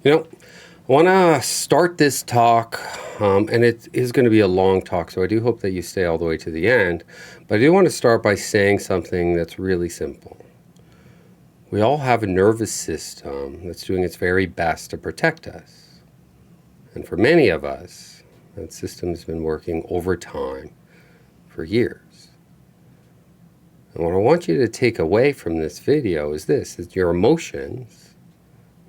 I want to start this talk, and it is going to be a long talk, so I do hope that you stay all the way to the end. But I do want to start by saying something that's really simple. We all have a nervous system that's doing its very best to protect us. And for many of us, that system has been working overtime for years. And what I want you to take away from this video is this, is your emotions,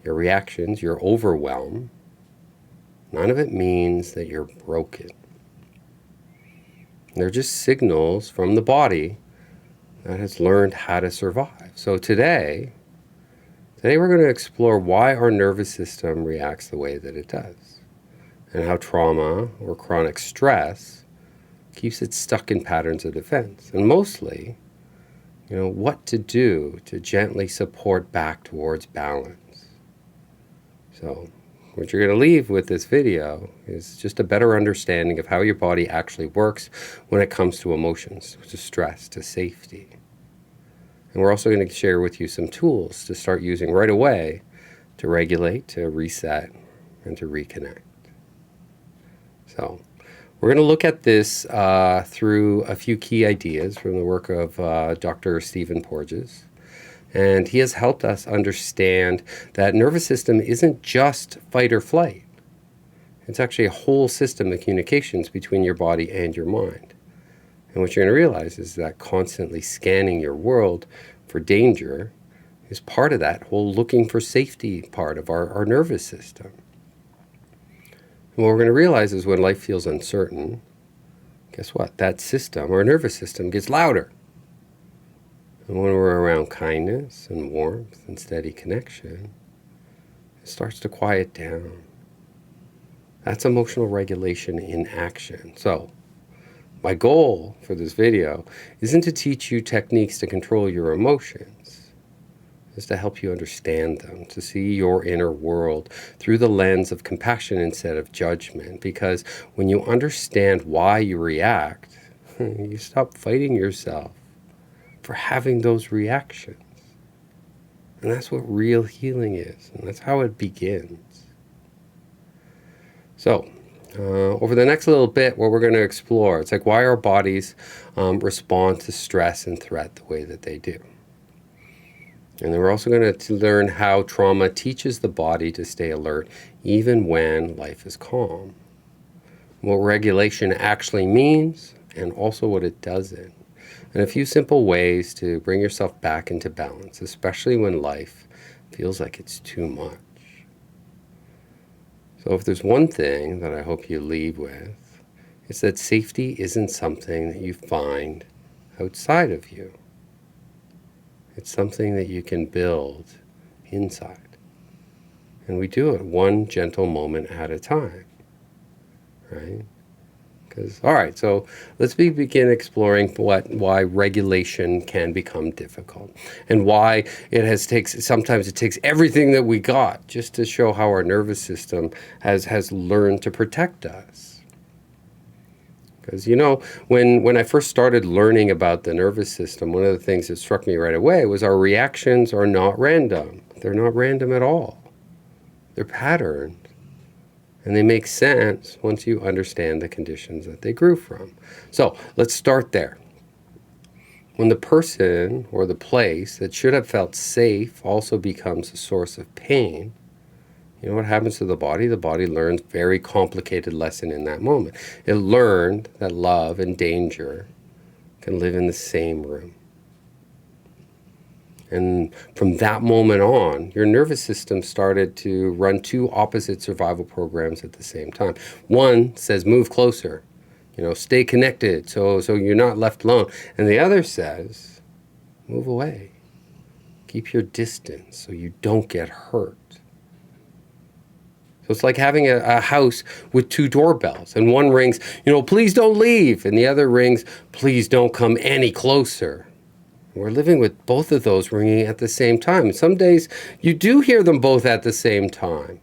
your reactions, your overwhelm, none of it means that you're broken. They're just signals from the body that has learned how to survive. So today we're going to explore why our nervous system reacts the way that it does, and how trauma or chronic stress keeps it stuck in patterns of defense. And mostly, what to do to gently support back towards balance. So what you're going to leave with this video is just a better understanding of how your body actually works when it comes to emotions, to stress, to safety. And we're also going to share with you some tools to start using right away to regulate, to reset, and to reconnect. So we're going to look at this through a few key ideas from the work of Dr. Stephen Porges. And he has helped us understand that nervous system isn't just fight or flight. It's actually a whole system of communications between your body and your mind. And what you're going to realize is that constantly scanning your world for danger is part of that whole looking for safety part of our nervous system. And what we're going to realize is when life feels uncertain, guess what? That system, our nervous system, gets louder. And when we're around kindness and warmth and steady connection, it starts to quiet down. That's emotional regulation in action. So, my goal for this video isn't to teach you techniques to control your emotions. It's to help you understand them, to see your inner world through the lens of compassion instead of judgment. Because when you understand why you react, you stop fighting yourself for having those reactions. And that's what real healing is, and that's how it begins. So, over the next little bit, what we're going to explore, it's like why our bodies respond to stress and threat the way that they do. And then we're also going to learn how trauma teaches the body to stay alert even when life is calm. What regulation actually means, and also what it doesn't. And a few simple ways to bring yourself back into balance, especially when life feels like it's too much. So if there's one thing that I hope you leave with, it's that safety isn't something that you find outside of you. It's something that you can build inside. And we do it one gentle moment at a time, right? All right, so let's begin exploring why regulation can become difficult, and why sometimes it takes everything that we got just to show how our nervous system has learned to protect us. Because when I first started learning about the nervous system, one of the things that struck me right away was our reactions are not random. They're not random at all. They're patterned. And they make sense once you understand the conditions that they grew from. So let's start there. When the person or the place that should have felt safe also becomes a source of pain, you know what happens to the body? The body learns a very complicated lesson in that moment. It learned that love and danger can live in the same room. And from that moment on, your nervous system started to run two opposite survival programs at the same time. One says, move closer, stay connected so you're not left alone. And the other says, move away. Keep your distance so you don't get hurt. So it's like having a house with two doorbells, and one rings, please don't leave, and the other rings, please don't come any closer. We're living with both of those ringing at the same time. Some days you do hear them both at the same time.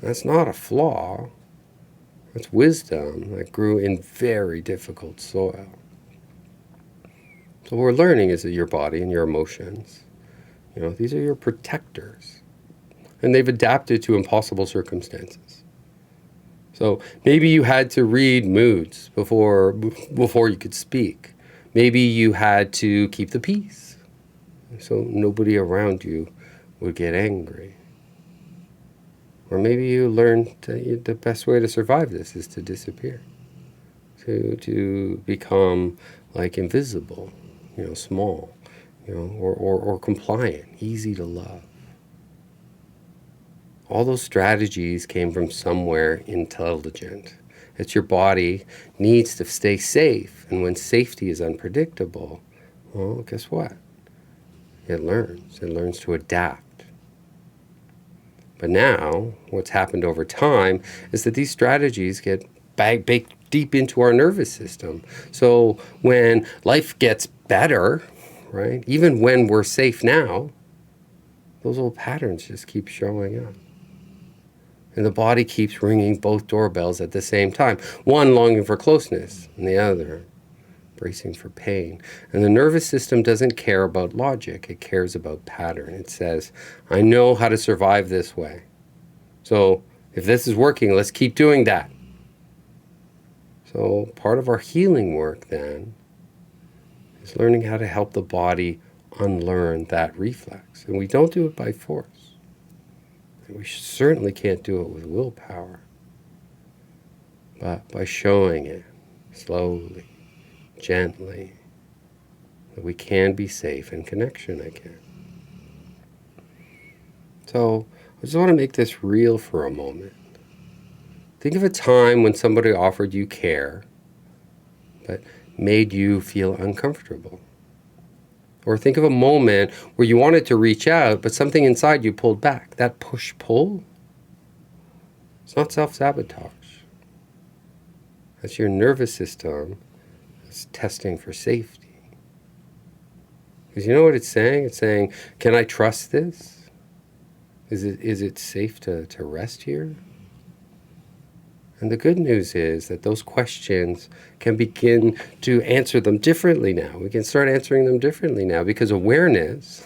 That's not a flaw. That's wisdom that grew in very difficult soil. So what we're learning is that your body and your emotions, these are your protectors. and they've adapted to impossible circumstances. So maybe you had to read moods before you could speak. Maybe you had to keep the peace so nobody around you would get angry. Or maybe you learned the best way to survive this is to disappear, to become like invisible, small, or compliant, easy to love. All those strategies came from somewhere intelligent. It's your body needs to stay safe, and when safety is unpredictable, well, guess what? It learns to adapt. But now, what's happened over time is that these strategies get baked deep into our nervous system. So when life gets better, right, even when we're safe now, those old patterns just keep showing up. And the body keeps ringing both doorbells at the same time. One longing for closeness, and the other bracing for pain. And the nervous system doesn't care about logic. It cares about pattern. It says, I know how to survive this way. So if this is working, let's keep doing that. So part of our healing work then is learning how to help the body unlearn that reflex. And we don't do it by force. We certainly can't do it with willpower. But by showing it slowly, gently, that we can be safe in connection again. So I just want to make this real for a moment. Think of a time when somebody offered you care, but made you feel uncomfortable. Or think of a moment where you wanted to reach out, but something inside you pulled back. That push-pull, it's not self-sabotage. That's your nervous system that's testing for safety. Because you know what it's saying? It's saying, can I trust this? Is it safe to rest here? And the good news is that those questions can begin to answer them differently now. We can start answering them differently now because awareness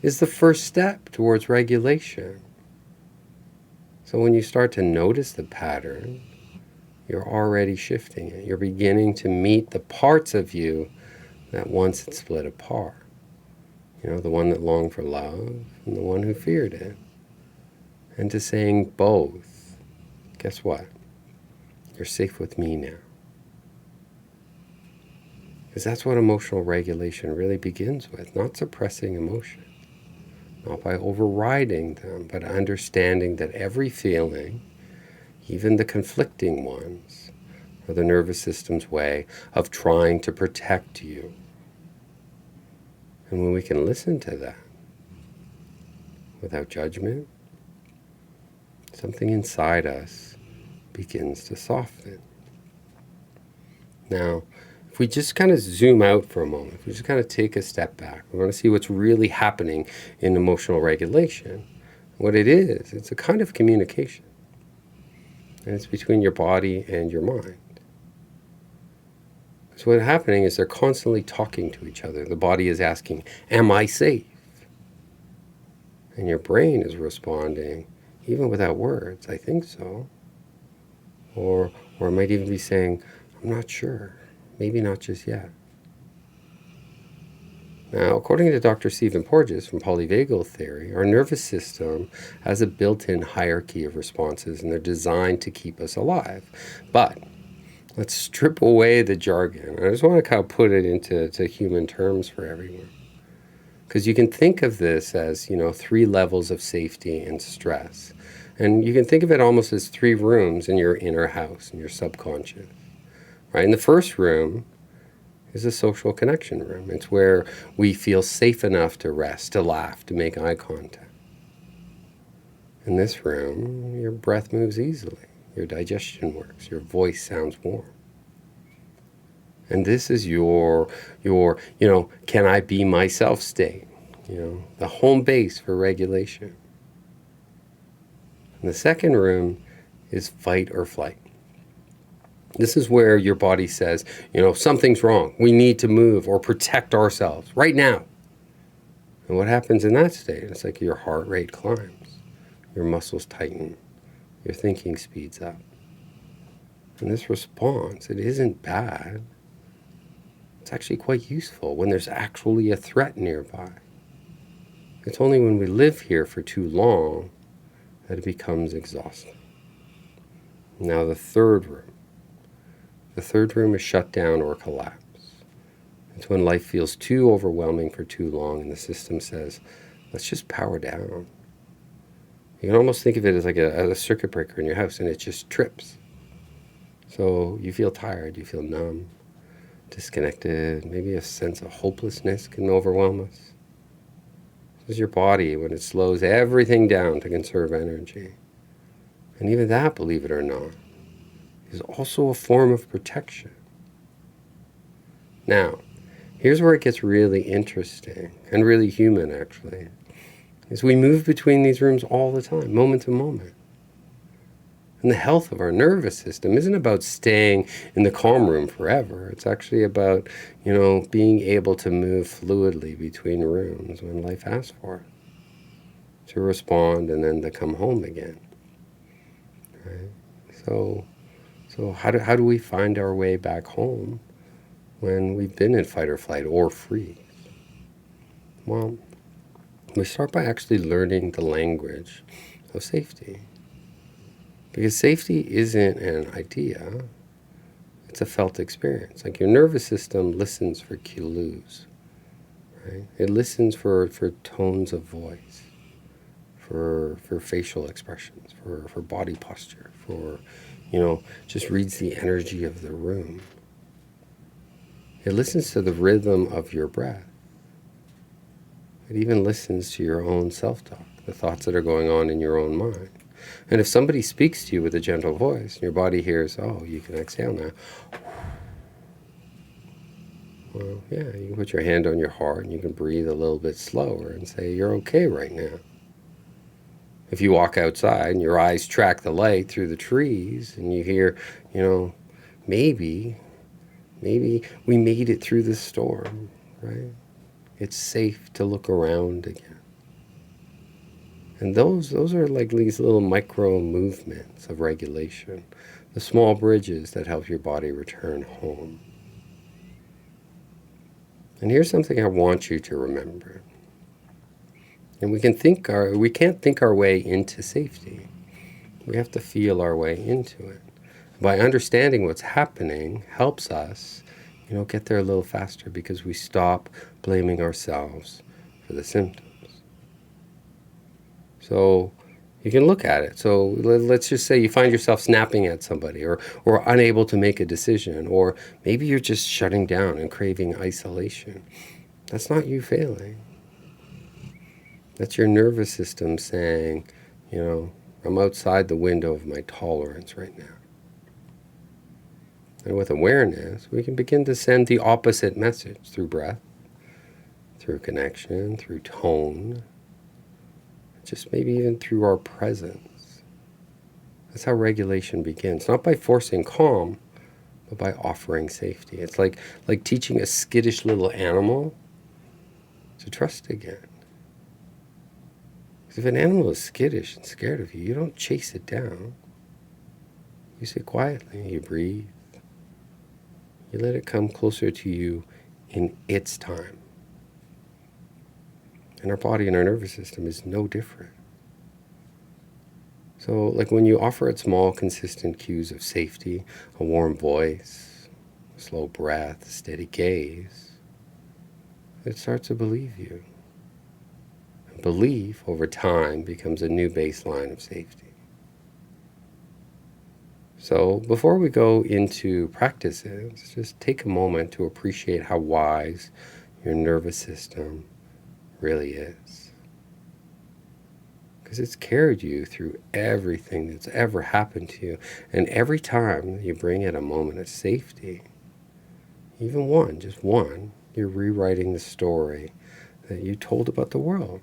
is the first step towards regulation. So when you start to notice the pattern, you're already shifting it. You're beginning to meet the parts of you that once had split apart. The one that longed for love and the one who feared it. And to saying both, guess what? You're safe with me now. Because that's what emotional regulation really begins with, not suppressing emotion, not by overriding them, but understanding that every feeling, even the conflicting ones, are the nervous system's way of trying to protect you. And when we can listen to that without judgment, something inside us begins to soften. Now, if we just kind of zoom out for a moment, if we just kind of take a step back, we want to see what's really happening in emotional regulation. What it is, it's a kind of communication. And it's between your body and your mind. So what's happening is they're constantly talking to each other. The body is asking, am I safe? And your brain is responding, even without words, I think so. Or it might even be saying, I'm not sure. Maybe not just yet. Now, according to Dr. Stephen Porges from polyvagal theory, our nervous system has a built-in hierarchy of responses, and they're designed to keep us alive. But let's strip away the jargon. I just want to kind of put it into human terms for everyone. Because you can think of this as, 3 levels of safety and stress. And you can think of it almost as 3 rooms in your inner house, in your subconscious. Right? And the first room is a social connection room. It's where we feel safe enough to rest, to laugh, to make eye contact. In this room, your breath moves easily. Your digestion works. Your voice sounds warm. And this is your can I be myself state, the home base for regulation. And the second room is fight or flight. This is where your body says, something's wrong. We need to move or protect ourselves right now. And what happens in that state? It's like your heart rate climbs. your muscles tighten, your thinking speeds up. And this response, it isn't bad. It's actually quite useful when there's actually a threat nearby. It's only when we live here for too long that it becomes exhausting. Now the third room. The third room is shut down or collapse. It's when life feels too overwhelming for too long and the system says, let's just power down. You can almost think of it as like a circuit breaker in your house, and it just trips. So you feel tired, you feel numb, disconnected, maybe a sense of hopelessness can overwhelm us. This is your body when it slows everything down to conserve energy. And even that, believe it or not, is also a form of protection. Now, here's where it gets really interesting, and really human actually, is we move between these rooms all the time, moment to moment. And the health of our nervous system isn't about staying in the calm room forever. It's actually about, being able to move fluidly between rooms when life asks for it, to respond and then to come home again. Right? So how do we find our way back home when we've been in fight or flight or freeze? Well, we start by actually learning the language of safety. Because safety isn't an idea, it's a felt experience. Like your nervous system listens for clues, right? It listens for tones of voice, for facial expressions, for body posture, for, just reads the energy of the room. It listens to the rhythm of your breath. It even listens to your own self-talk, the thoughts that are going on in your own mind. And if somebody speaks to you with a gentle voice, and your body hears, oh, you can exhale now. Well, yeah, you can put your hand on your heart and you can breathe a little bit slower and say, you're okay right now. If you walk outside and your eyes track the light through the trees and you hear, maybe we made it through the storm, right? It's safe to look around again. And those are like these little micro movements of regulation, the small bridges that help your body return home. And here's something I want you to remember. And we can't think our way into safety. We have to feel our way into it. By understanding what's happening helps us, get there a little faster because we stop blaming ourselves for the symptoms. So you can look at it. So let's just say you find yourself snapping at somebody or unable to make a decision, or maybe you're just shutting down and craving isolation. That's not you failing. That's your nervous system saying, I'm outside the window of my tolerance right now. And with awareness, we can begin to send the opposite message through breath, through connection, through tone, just maybe even through our presence. That's how regulation begins. Not by forcing calm, but by offering safety. It's like teaching a skittish little animal to trust again. Because if an animal is skittish and scared of you, you don't chase it down. You sit quietly, you breathe. You let it come closer to you in its time. And our body and our nervous system is no different. So like when you offer it small, consistent cues of safety, a warm voice, a slow breath, a steady gaze, it starts to believe you. And belief over time becomes a new baseline of safety. So before we go into practices, just take a moment to appreciate how wise your nervous system really is. Because it's carried you through everything that's ever happened to you. And every time you bring it a moment of safety, even one, just one, you're rewriting the story that you told about the world.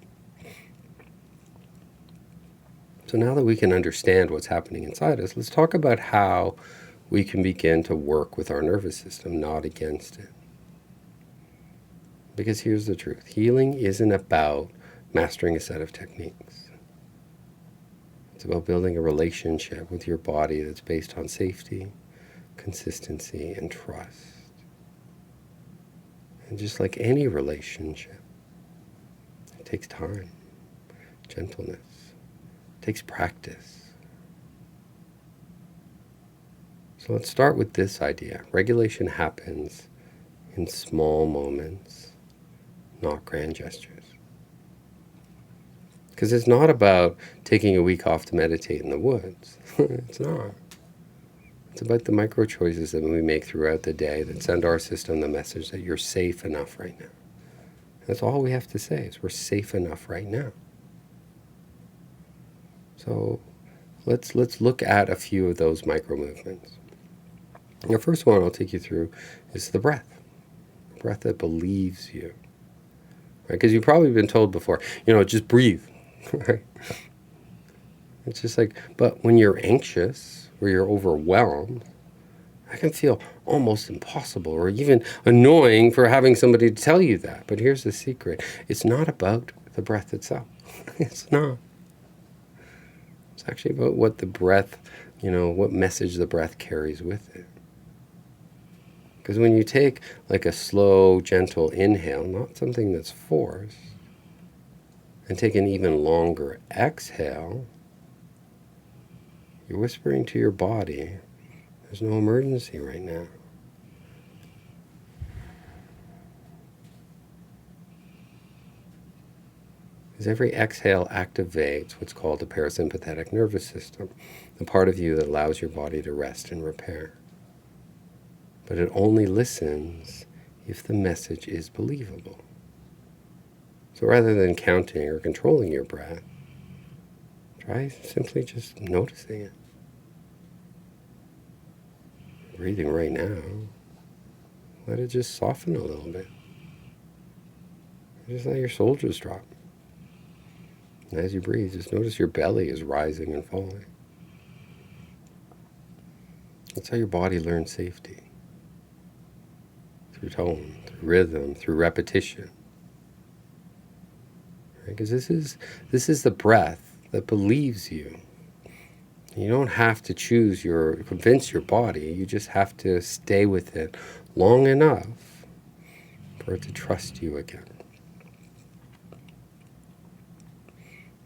So now that we can understand what's happening inside us, let's talk about how we can begin to work with our nervous system, not against it. Because here's the truth. Healing isn't about mastering a set of techniques. It's about building a relationship with your body that's based on safety, consistency, and trust. And just like any relationship, it takes time, gentleness, it takes practice. So let's start with this idea. Regulation happens in small moments, not grand gestures. Because it's not about taking a week off to meditate in the woods. It's not. It's about the micro choices that we make throughout the day that send our system the message that you're safe enough right now. That's all we have to say is we're safe enough right now. So let's look at a few of those micro movements. The first one I'll take you through is the breath. The breath that believes you. Right? Because you've probably been told before, just breathe. Right? It's just like, but when you're anxious or you're overwhelmed, that can feel almost impossible or even annoying for having somebody to tell you that. But here's the secret. It's not about the breath itself. It's not. It's actually about what the breath, what message the breath carries with it. Because when you take like a slow, gentle inhale, not something that's forced, and take an even longer exhale, you're whispering to your body, there's no emergency right now. Because every exhale activates what's called the parasympathetic nervous system, the part of you that allows your body to rest and repair. But it only listens if the message is believable. So rather than counting or controlling your breath, try simply just noticing it. Breathing right now, let it just soften a little bit. Just let your shoulders drop. And as you breathe, just notice your belly is rising and falling. That's how your body learns safety. Through tone, through rhythm, through repetition. Because this is the breath that believes you. You don't have to convince your body. You just have to stay with it long enough for it to trust you again.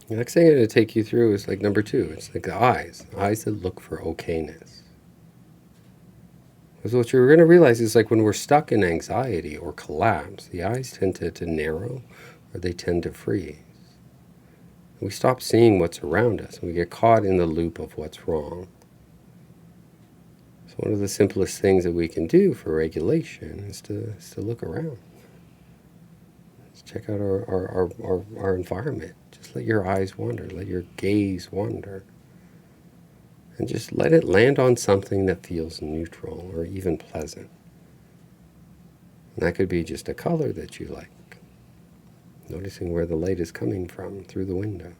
The next thing I'm going to take you through is like number 2. It's like the eyes that look for okayness. Because what you're going to realize is like when we're stuck in anxiety or collapse, the eyes tend to narrow or they tend to freeze. We stop seeing what's around us and we get caught in the loop of what's wrong. So one of the simplest things that we can do for regulation is to look around. Let's check out our environment. Just let your eyes wander, let your gaze wander. And just let it land on something that feels neutral or even pleasant. And that could be just a color that you like. Noticing where the light is coming from through the window.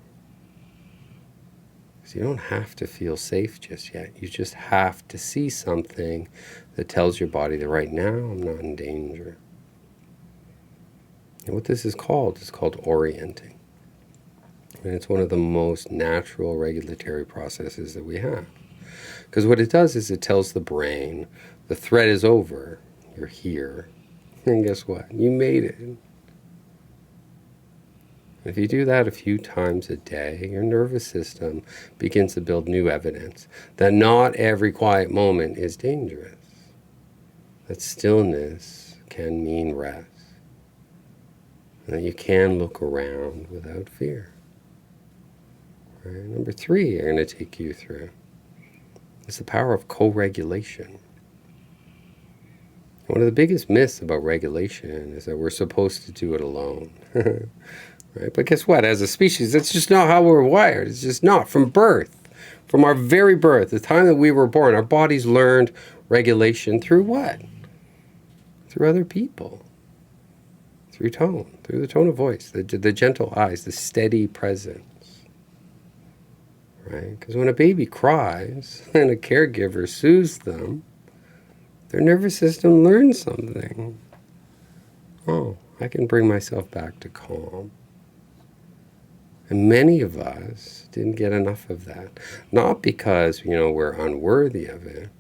Because you don't have to feel safe just yet. You just have to see something that tells your body that right now I'm not in danger. And what this is called orienting. And it's one of the most natural regulatory processes that we have. Because what it does is it tells the brain, the threat is over, you're here. And guess what? You made it. If you do that a few times a day, your nervous system begins to build new evidence that not every quiet moment is dangerous. That stillness can mean rest. And that you can look around without fear. Right? Number 3 I'm going to take you through is the power of co-regulation. One of the biggest myths about regulation is that we're supposed to do it alone. Right? But guess what? As a species, that's just not how we're wired. It's just not. From birth, from our very birth, the time that we were born, our bodies learned regulation through what? Through other people. Through tone, through the tone of voice, the gentle eyes, the steady presence. Right? Because when a baby cries and a caregiver soothes them, their nervous system learns something. Oh, I can bring myself back to calm. And many of us didn't get enough of that. Not because, we're unworthy of it,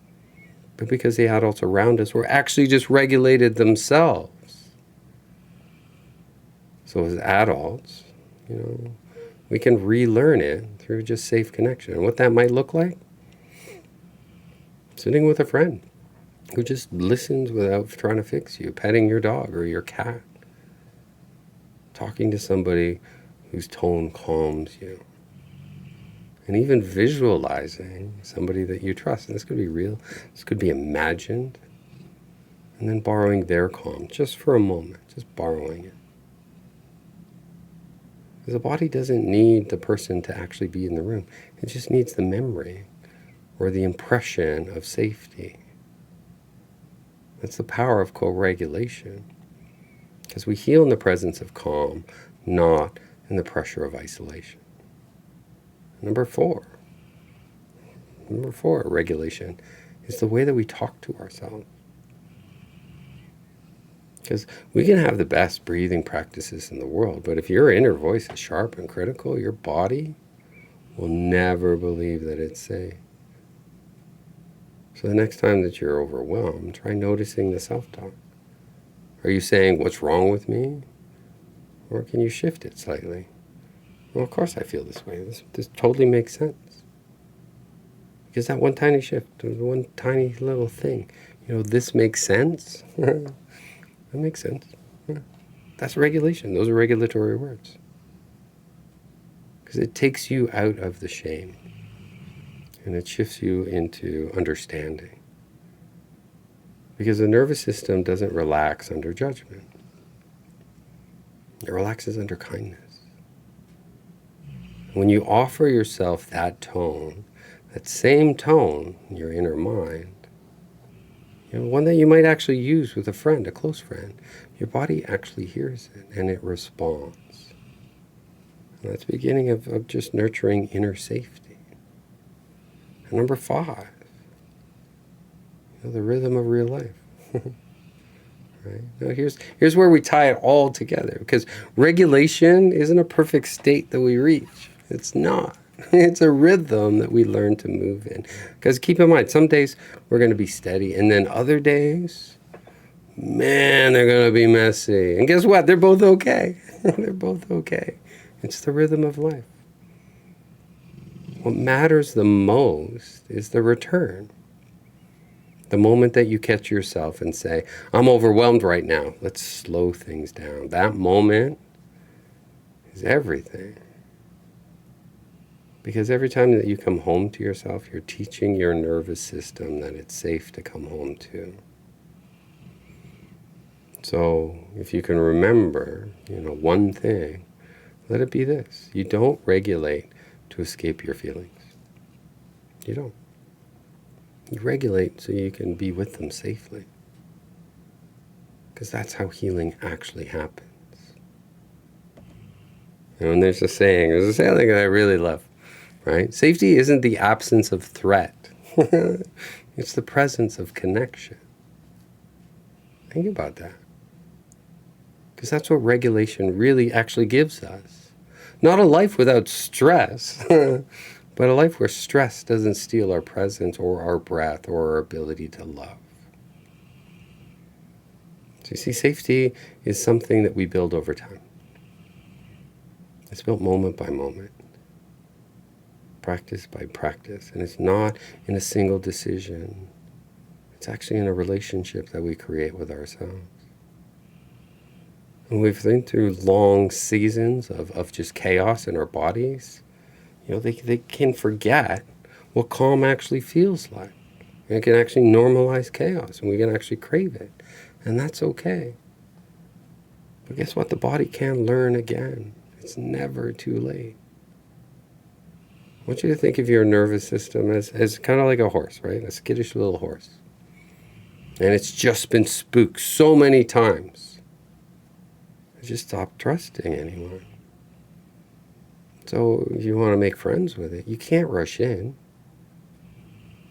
but because the adults around us were actually just regulated themselves. So as adults, we can relearn it through just safe connection. And what that might look like? Sitting with a friend who just listens without trying to fix you, petting your dog or your cat, talking to somebody whose tone calms you, and even visualizing somebody that you trust. And this could be real, this could be imagined, and then borrowing their calm just for a moment, just borrowing it. Because the body doesn't need the person to actually be in the room. It just needs the memory or the impression of safety. That's the power of co-regulation. Because we heal in the presence of calm, not in the pressure of isolation. Number four, regulation, is the way that we talk to ourselves. Because we can have the best breathing practices in the world, but if your inner voice is sharp and critical, your body will never believe that it's safe. So the next time that you're overwhelmed, try noticing the self-talk. Are you saying, what's wrong with me? Or can you shift it slightly? Well, of course I feel this way. This totally makes sense. Because that one tiny shift, one tiny little thing, this makes sense. That makes sense. That's regulation. Those are regulatory words. Because it takes you out of the shame. And it shifts you into understanding. Because the nervous system doesn't relax under judgment. It relaxes under kindness. When you offer yourself that tone, that same tone in your inner mind, one that you might actually use with a friend, a close friend, your body actually hears it and it responds. And that's the beginning of just nurturing inner safety. And number 5, the rhythm of real life. Right? Now here's where we tie it all together, because regulation isn't a perfect state that we reach. It's not. It's a rhythm that we learn to move in. Because keep in mind, some days we're going to be steady, and then other days, man, they're going to be messy. And guess what? They're both okay. They're both okay. It's the rhythm of life. What matters the most is the return. The moment that you catch yourself and say, I'm overwhelmed right now, let's slow things down. That moment is everything. Because every time that you come home to yourself, you're teaching your nervous system that it's safe to come home to. So if you can remember, one thing, let it be this. You don't regulate to escape your feelings. You don't. You regulate so you can be with them safely. Because that's how healing actually happens. And there's a saying that I really love, right? Safety isn't the absence of threat. It's the presence of connection. Think about that. Because that's what regulation really actually gives us. Not a life without stress, but a life where stress doesn't steal our presence or our breath or our ability to love. So you see, safety is something that we build over time. It's built moment by moment, practice by practice. And it's not in a single decision. It's actually in a relationship that we create with ourselves. And we've been through long seasons of just chaos in our bodies. They can forget what calm actually feels like. And it can actually normalize chaos, and we can actually crave it. And that's okay. But guess what? The body can learn again. It's never too late. I want you to think of your nervous system as kind of like a horse, right? A skittish little horse. And it's just been spooked so many times. I just stopped trusting anyone. So if you want to make friends with it, you can't rush in.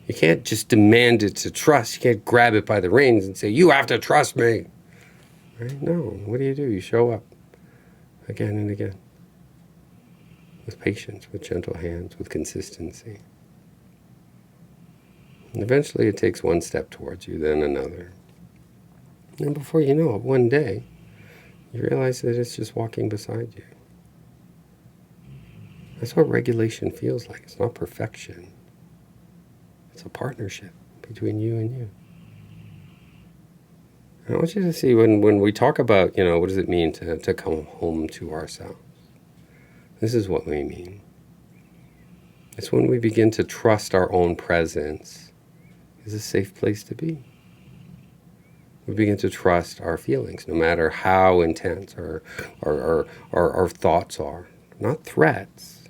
You can't just demand it to trust. You can't grab it by the reins and say, you have to trust me. Right? No. What do? You show up again and again. with patience, with gentle hands, with consistency. And eventually it takes one step towards you, then another. And before you know it, one day, you realize that it's just walking beside you. That's what regulation feels like. It's not perfection. It's a partnership between you and you. And I want you to see when we talk about, what does it mean to come home to ourselves? This is what we mean. It's when we begin to trust our own presence is a safe place to be. We begin to trust our feelings, no matter how intense our thoughts are. Not threats.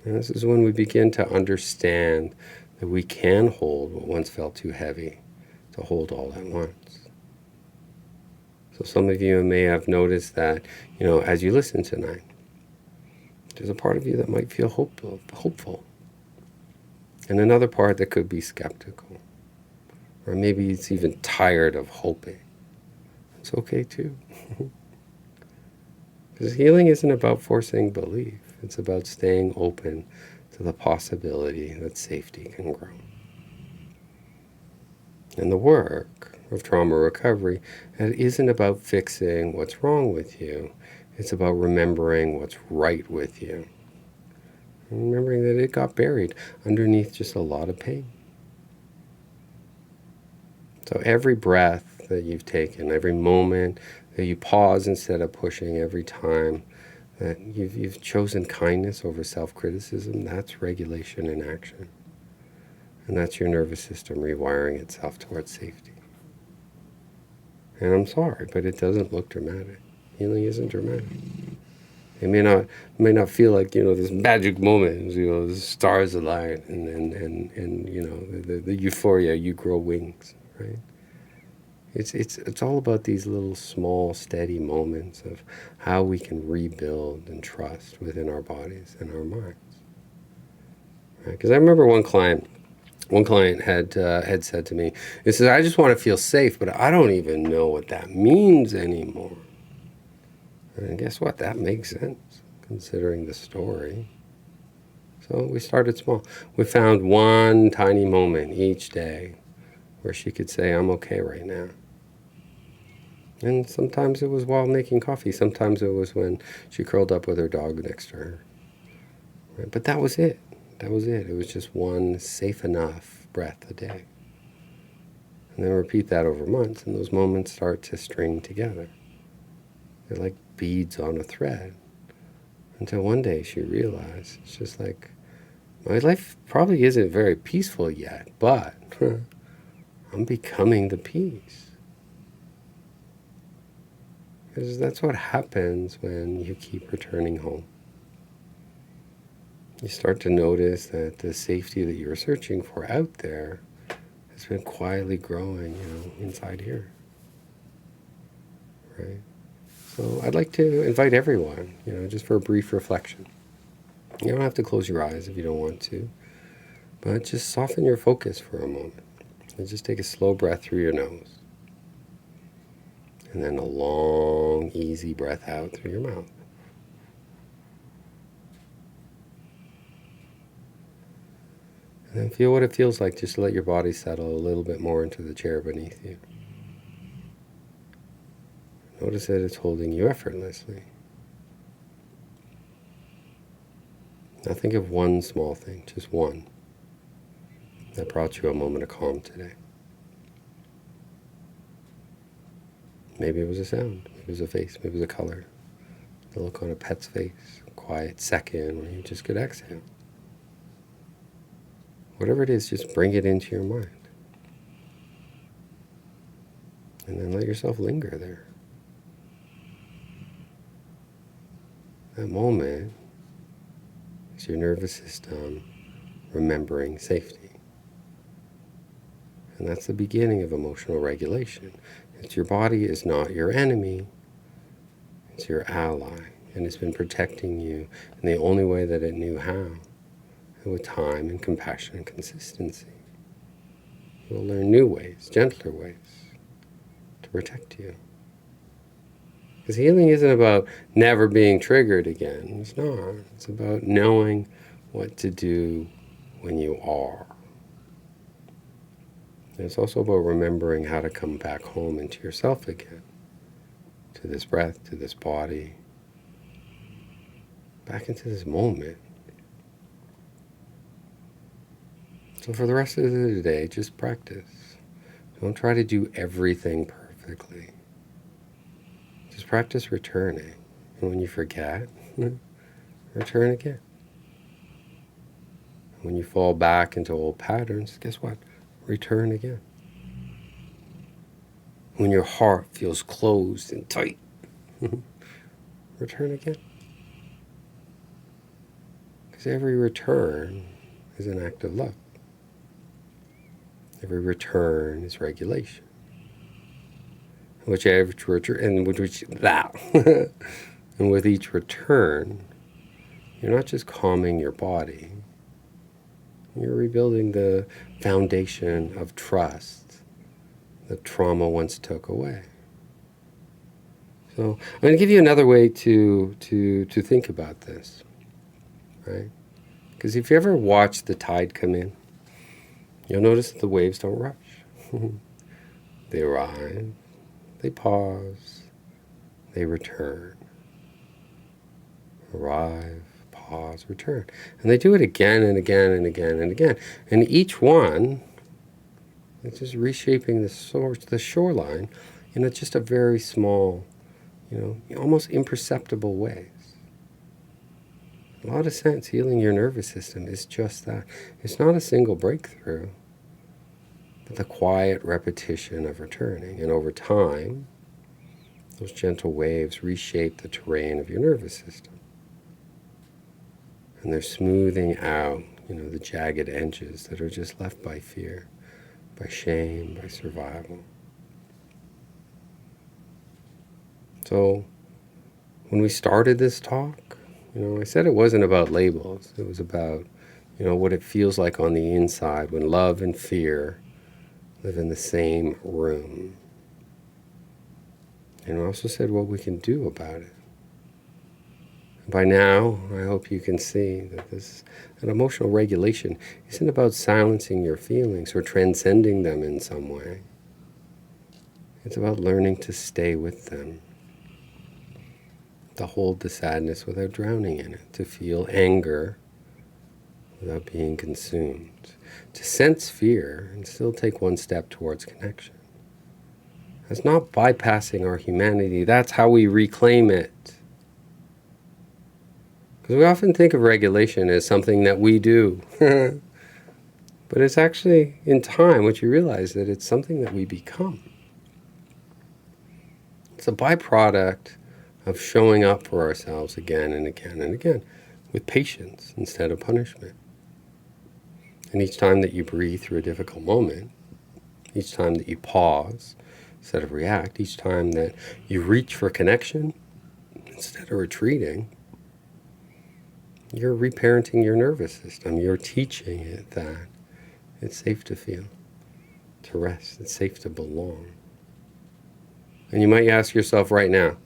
And this is when we begin to understand that we can hold what once felt too heavy to hold all at once. So some of you may have noticed that, as you listen tonight, there's a part of you that might feel hopeful, and another part that could be skeptical. Or maybe it's even tired of hoping. It's okay too. Because healing isn't about forcing belief. It's about staying open to the possibility that safety can grow. And the work of trauma recovery, it isn't about fixing what's wrong with you. It's about remembering what's right with you. And remembering that it got buried underneath just a lot of pain. So every breath that you've taken, every moment that you pause instead of pushing, every time that you've chosen kindness over self-criticism, that's regulation in action. And that's your nervous system rewiring itself towards safety. And I'm sorry, but it doesn't look dramatic. Healing isn't dramatic. It may not feel like, this magic moment, the stars align and the euphoria, you grow wings. Right? It's all about these little small steady moments of how we can rebuild and trust within our bodies and our minds. Because I remember one client had said to me, he says, I just want to feel safe, but I don't even know what that means anymore. And guess what? That makes sense considering the story. So we started small. We found one tiny moment each day where she could say, I'm okay right now. And sometimes it was while making coffee. Sometimes it was when she curled up with her dog next to her. Right? But that was it. That was it. It was just one safe enough breath a day. And then repeat that over months, and those moments start to string together. They're like beads on a thread. Until one day she realized, it's just like, my life probably isn't very peaceful yet, but I'm becoming the peace. Because that's what happens when you keep returning home. You start to notice that the safety that you're searching for out there has been quietly growing, inside here. Right? So I'd like to invite everyone, just for a brief reflection. You don't have to close your eyes if you don't want to, but just soften your focus for a moment. And just take a slow breath through your nose. And then a long, easy breath out through your mouth. And then feel what it feels like just to let your body settle a little bit more into the chair beneath you. Notice that it's holding you effortlessly. Now think of one small thing, just one, that brought you a moment of calm today. Maybe it was a sound, maybe it was a face, maybe it was a color, the look on a pet's face, a quiet second where you just could exhale. Whatever it is, just bring it into your mind. And then let yourself linger there. That moment is your nervous system remembering safety. And that's the beginning of emotional regulation. It's your body is not your enemy, it's your ally. And it's been protecting you in the only way that it knew how. And with time and compassion and consistency. You'll learn new ways, gentler ways to protect you. Because healing isn't about never being triggered again. It's not. It's about knowing what to do when you are. And it's also about remembering how to come back home into yourself again. To this breath, to this body. Back into this moment. So for the rest of the day, just practice. Don't try to do everything perfectly. Just practice returning. And when you forget, return again. When you fall back into old patterns, guess what? Return again. When your heart feels closed and tight, return again. Because every return is an act of love. Every return is regulation. And with each return, you're not just calming your body, you're rebuilding the foundation of trust that trauma once took away. So I'm going to give you another way to think about this, right? Because if you ever watch the tide come in, you'll notice that the waves don't rush. They arrive, they pause, they return. Arrive, pause, return. And they do it again and again and again and again. And each one is just reshaping the shoreline in just a very small, almost imperceptible ways. A lot of sense, healing your nervous system is just that. It's not a single breakthrough, but the quiet repetition of returning. And over time, those gentle waves reshape the terrain of your nervous system. And they're smoothing out, the jagged edges that are just left by fear, by shame, by survival. So, when we started this talk, I said it wasn't about labels. It was about, what it feels like on the inside when love and fear live in the same room. And I also said what we can do about it. By now, I hope you can see that emotional regulation isn't about silencing your feelings or transcending them in some way. It's about learning to stay with them, to hold the sadness without drowning in it, to feel anger without being consumed, to sense fear and still take one step towards connection. That's not bypassing our humanity. That's how we reclaim it. Because we often think of regulation as something that we do. But it's actually, in time, what you realize that it's something that we become. It's a byproduct of showing up for ourselves again and again and again with patience instead of punishment. And each time that you breathe through a difficult moment, each time that you pause instead of react, each time that you reach for connection instead of retreating, you're reparenting your nervous system. You're teaching it that it's safe to feel, to rest. It's safe to belong. And you might ask yourself right now,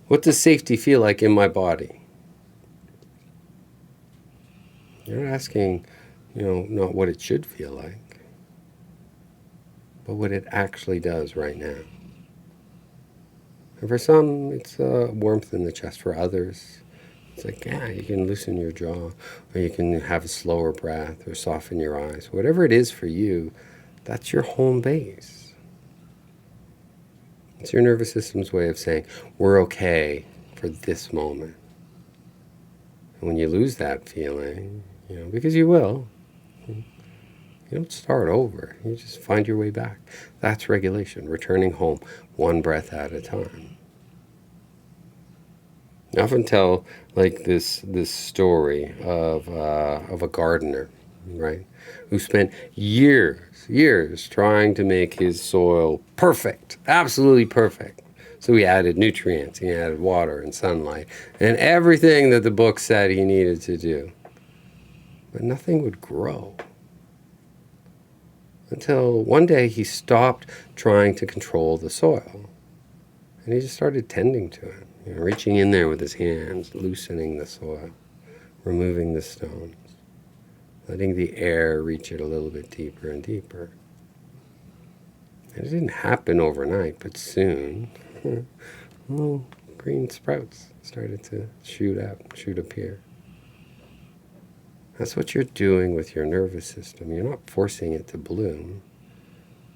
what does safety feel like in my body? You're not asking, not what it should feel like, but what it actually does right now. And for some, it's warmth in the chest. For others, it's like, you can loosen your jaw, or you can have a slower breath, or soften your eyes. Whatever it is for you, that's your home base. It's your nervous system's way of saying, we're okay for this moment. And when you lose that feeling, because you will, you don't start over. You just find your way back. That's regulation, returning home one breath at a time. I often tell this story of a gardener, right, who spent years trying to make his soil perfect, absolutely perfect. So he added nutrients, he added water and sunlight, and everything that the book said he needed to do. But nothing would grow. Until one day he stopped trying to control the soil And he just started tending to it, reaching in there with his hands, loosening the soil, removing the stones, letting the air reach it a little bit deeper and deeper. And it didn't happen overnight, but soon, little green sprouts started to shoot appear. That's what you're doing with your nervous system. You're not forcing it to bloom.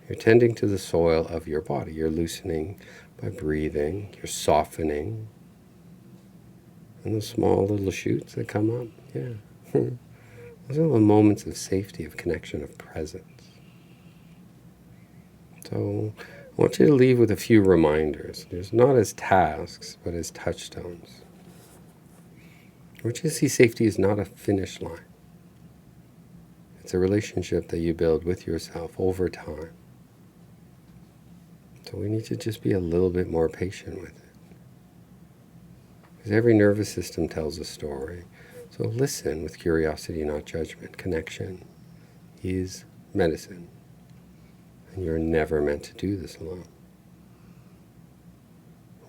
You're tending to the soil of your body. You're loosening by breathing. You're softening. And the small little shoots that come up, those are the moments of safety, of connection, of presence. So I want you to leave with a few reminders. There's not as tasks, but as touchstones. I want you to see safety is not a finish line. It's a relationship that you build with yourself over time. So we need to just be a little bit more patient with it. Because every nervous system tells a story. So listen with curiosity, not judgment. Connection is medicine. And you're never meant to do this alone.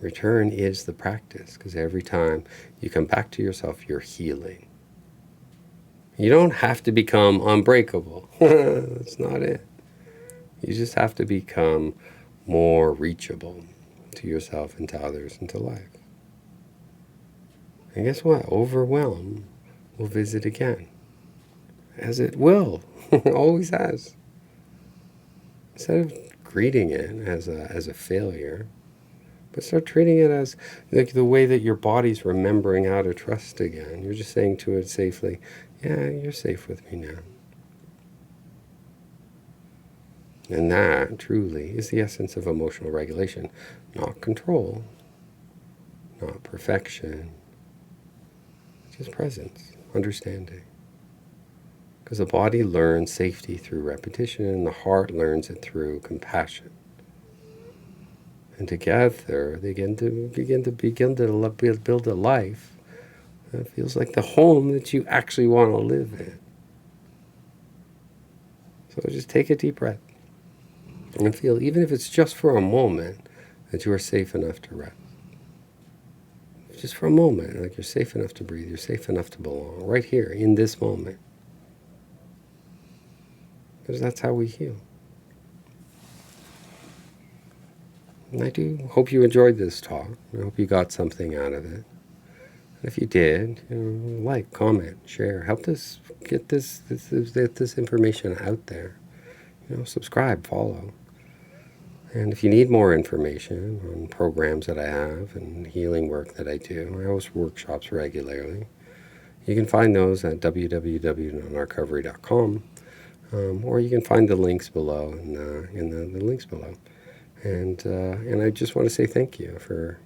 Return is the practice, because every time you come back to yourself, you're healing. You don't have to become unbreakable. That's not it. You just have to become more reachable to yourself and to others and to life. And guess what? Overwhelm will visit again. As it will. Always has. Instead of greeting it as a failure, but start treating it as like the way that your body's remembering how to trust again. You're just saying to it safely, yeah, you're safe with me now. And that truly is the essence of emotional regulation. Not control, not perfection, just presence, understanding. Because the body learns safety through repetition, and the heart learns it through compassion. And together, they begin to build a life that feels like the home that you actually want to live in. So just take a deep breath and feel, even if it's just for a moment, that you are safe enough to rest. Just for a moment, like you're safe enough to breathe, you're safe enough to belong, right here, in this moment. Because that's how we heal. And I do hope you enjoyed this talk. I hope you got something out of it. And if you did, like, comment, share, help us get this information out there. Subscribe, follow. And if you need more information on programs that I have and healing work that I do, I host workshops regularly. You can find those at www.narcovery.com, or you can find the links below in the links below. And I just want to say thank you for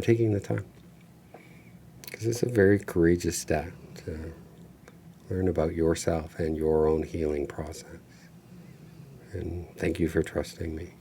taking the time, because it's a very courageous step to learn about yourself and your own healing process. And thank you for trusting me.